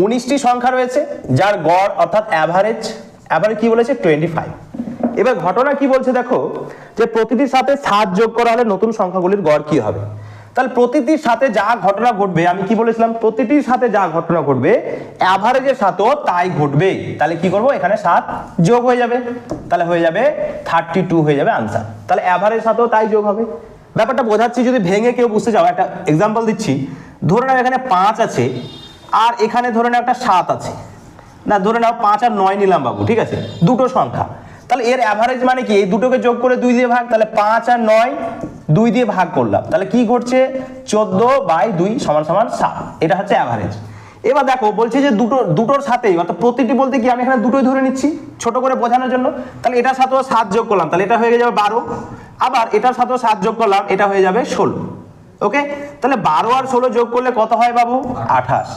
19টি সংখ্যা রয়েছে যার গড় অর্থাৎ অ্যাভারেজ কি বলেছে 25। এবার ঘটনা কি বলছে দেখো, যে প্রতিটির সাথে 7 যোগ করা হলে নতুন সংখ্যাগুলির গড় কি হবে। তাহলে প্রতিটির সাথে যা ঘটনা ঘটবে, আমি কি বলেছিলাম, প্রতিটির সাথে যা ঘটনা ঘটবে অ্যাভারেজের সাথেও তাই ঘটবে। তাহলে কি করব, এখানে 7 যোগ হয়ে যাবে, তাহলে হয়ে যাবে 32 হয়ে যাবে আনসার। তাহলে অ্যাভারেজের সাথেও তাই যোগ হবে। ব্যাপারটা বোঝাচ্ছি, যদি ভেঙে কেউ বুঝতে চাও, একটা এক্সাম্পল দিচ্ছি। ধরে নাও এখানে 5 আছে আর এখানে ধরে নাও একটা 7 আছে, না ধরে নাও 5 আর 9 নিলাম বাবু, ঠিক আছে, দুটো সংখ্যা। তাহলে এর অ্যাভারেজ মানে কি, এই দুটোকে যোগ করে 2 দিয়ে ভাগ, তাহলে 5 আর 9 2 দিয়ে ভাগ করলাম, তাহলে কি ঘটছে 14/2 = 7। এটা হচ্ছে অ্যাভারেজ। এবার দেখো বলছে যে দুটোর সাথেই, অর্থাৎ প্রতিটি বলতে কি, আমি এখানে দুটোই ধরে নিচ্ছি ছোট করে বোঝানোর জন্য। তাহলে এটার সাথেও 7 যোগ করলাম, তাহলে এটা হয়ে যাবে 12। আবার এটার সাথেও 7 যোগ করলাম, এটা হয়ে যাবে 16। ওকে, তাহলে 12 আর 16 যোগ করলে কত হয় বাবু, 28।